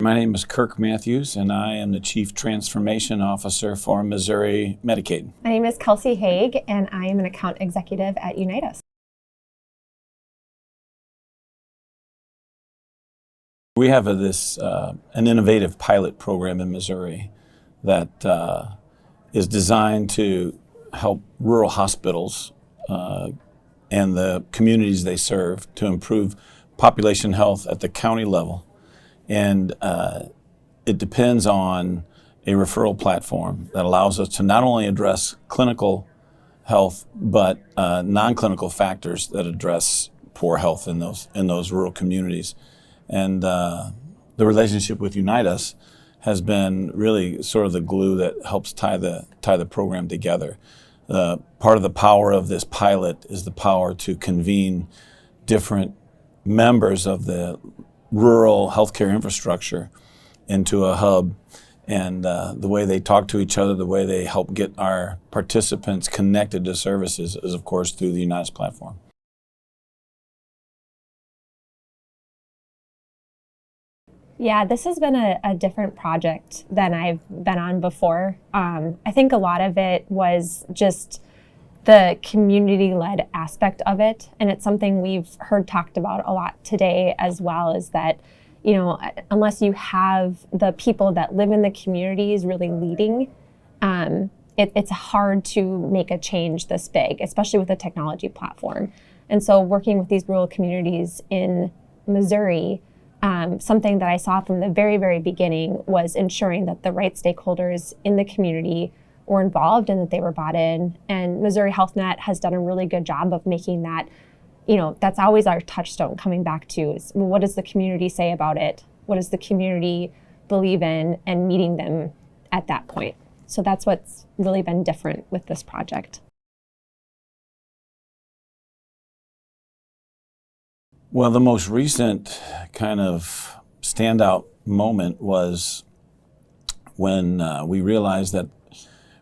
My name is Kirk Mathews, and I am the Chief Transformation Officer for Missouri Medicaid. My name is Kelsey Hague, and I am an account executive at Unitas. We have an innovative pilot program in Missouri that is designed to help rural hospitals and the communities they serve to improve population health at the county level. And it depends on a referral platform that allows us to not only address clinical health, but non-clinical factors that address poor health in those rural communities. And the relationship with Unitas has been really sort of the glue that helps tie the program together. Part of the power of this pilot is the power to convene different members of the rural healthcare infrastructure into a hub, and the way they talk to each other, the way they help get our participants connected to services is, of course, through the Unitas platform. Yeah, this has been a different project than I've been on before. I think a lot of it was just the community-led aspect of it, and it's something we've heard talked about a lot today as well, is that, you know, unless you have the people that live in the communities really leading, it's hard to make a change this big, especially with a technology platform. And so working with these rural communities in Missouri, something that I saw from the very, very beginning was ensuring that the right stakeholders in the community were involved and that they were bought in. And Missouri HealthNet has done a really good job of making that, you know, that's always our touchstone coming back to is, well, what does the community say about it? What does the community believe in? And meeting them at that point. So that's what's really been different with this project. Well, the most recent kind of standout moment was when we realized that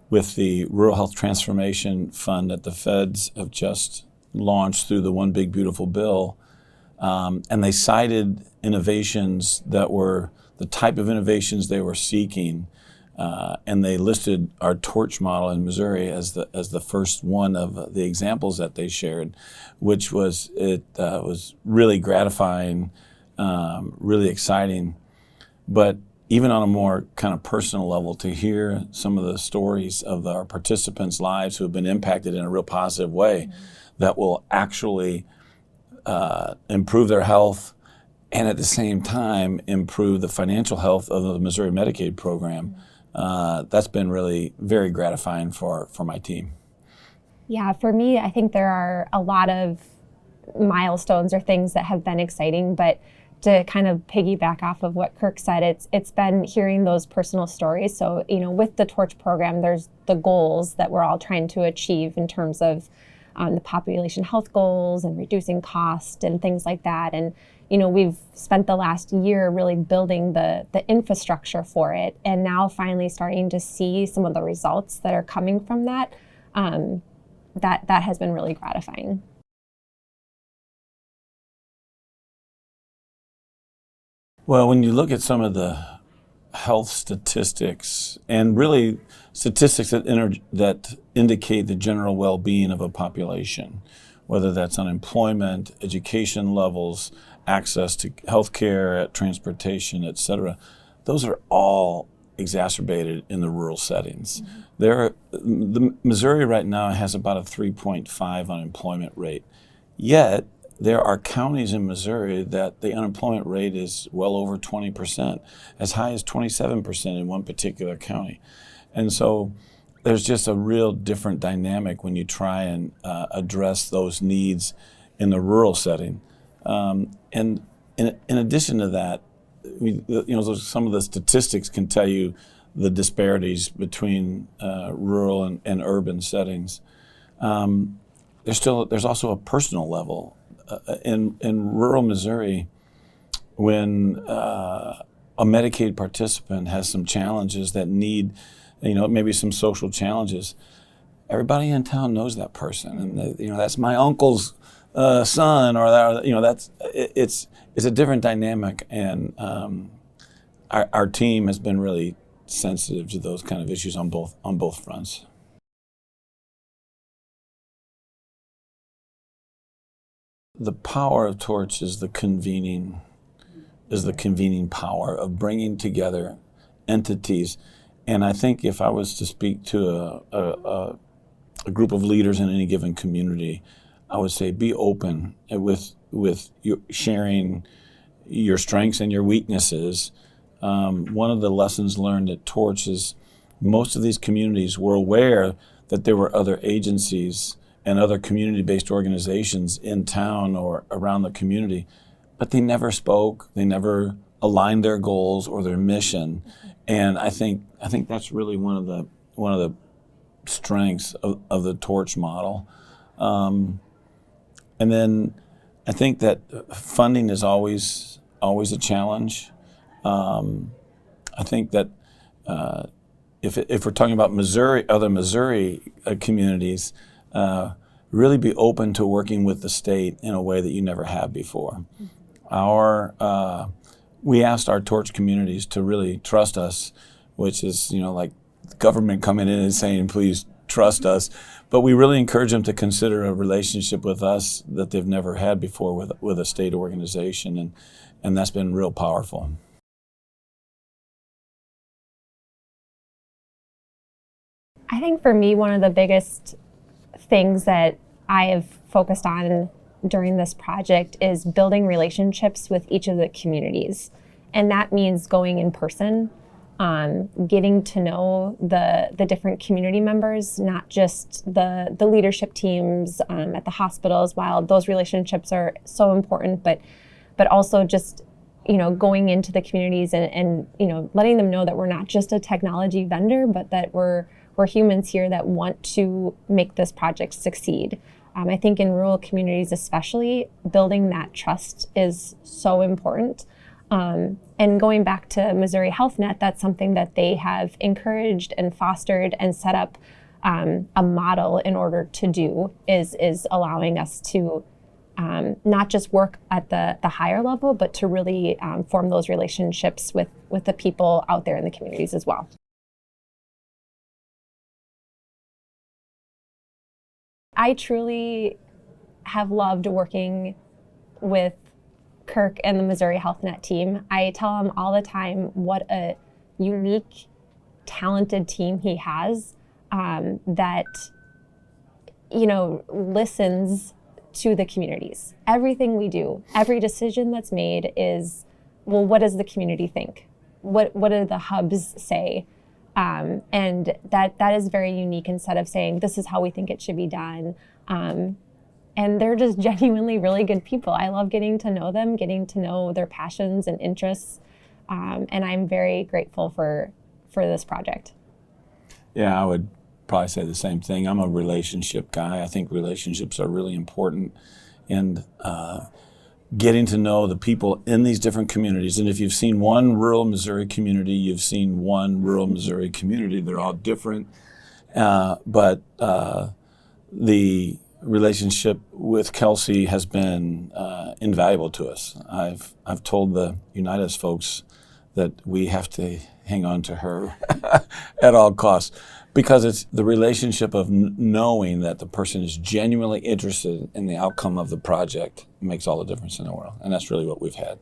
with the Rural Health Transformation Fund that the feds have just launched through the One Big Beautiful Bill, and they cited innovations that were the type of innovations they were seeking, and they listed our ToRCH model in Missouri as the first one of the examples that they shared, which was was really gratifying, really exciting, but even on a more kind of personal level, to hear some of the stories of our participants' lives who have been impacted in a real positive way that will actually improve their health and at the same time improve the financial health of the Missouri Medicaid program. That's been really very gratifying for my team. Yeah, for me, I think there are a lot of milestones or things that have been exciting, but to kind of piggyback off of what Kirk said, it's been hearing those personal stories. So, you know, with the ToRCH program, there's the goals that we're all trying to achieve in terms of the population health goals and reducing cost and things like that. And, you know, we've spent the last year really building the infrastructure for it, and now finally starting to see some of the results that are coming from that. That has been really gratifying. Well, when you look at some of the health statistics, and really statistics that indicate the general well-being of a population, whether that's unemployment, education levels, access to healthcare, transportation, et cetera, those are all exacerbated in the rural settings. The Missouri right now has about a 3.5 unemployment rate, yet there are counties in Missouri that the unemployment rate is well over 20%, as high as 27% in one particular county. And so there's just a real different dynamic when you try and address those needs in the rural setting. And in addition to that, some of the statistics can tell you the disparities between rural and urban settings. There's also a personal level. In rural Missouri, when a Medicaid participant has some challenges that need, maybe some social challenges, everybody in town knows that person, and that's my uncle's son, or that, it's a different dynamic, and our team has been really sensitive to those kind of issues on both fronts. The power of ToRCH is the convening power of bringing together entities. And I think if I was to speak to a group of leaders in any given community, I would say be open with sharing your strengths and your weaknesses. One of the lessons learned at ToRCH is most of these communities were aware that there were other agencies and other community-based organizations in town or around the community, but they never spoke, they never aligned their goals or their mission. And I think that's really one of the strengths of the ToRCH model. And then I think that funding is always a challenge. I think that if we're talking about other Missouri communities, really be open to working with the state in a way that you never have before. We asked our ToRCH communities to really trust us, which is, like the government coming in and saying, please trust us. But we really encourage them to consider a relationship with us that they've never had before with a state organization. And that's been real powerful. I think for me, one of the biggest things that I have focused on during this project is building relationships with each of the communities. And that means going in person, getting to know the different community members, not just the leadership teams at the hospitals, while those relationships are so important, but also just going into the communities and letting them know that we're not just a technology vendor, but that we're humans here that want to make this project succeed. I think in rural communities especially, building that trust is so important. And going back to Missouri HealthNet, that's something that they have encouraged and fostered and set up a model in order to do, is allowing us to not just work at the higher level, but to really form those relationships with the people out there in the communities as well. I truly have loved working with Kirk and the Missouri HealthNet team. I tell him all the time what a unique, talented team he has that listens to the communities. Everything we do, every decision that's made is, well, what does the community think? What do the hubs say? And that is very unique, instead of saying, this is how we think it should be done. And they're just genuinely really good people. I love getting to know them, getting to know their passions and interests. And I'm very grateful for this project. Yeah, I would probably say the same thing. I'm a relationship guy. I think relationships are really important. And getting to know the people in these different communities. And if you've seen one rural Missouri community, you've seen one rural Missouri community. They're all different. But the relationship with Kelsey has been invaluable to us. I've told the Unitas folks that we have to hang on to her at all costs, because it's the relationship of knowing that the person is genuinely interested in the outcome of the project makes all the difference in the world. And that's really what we've had.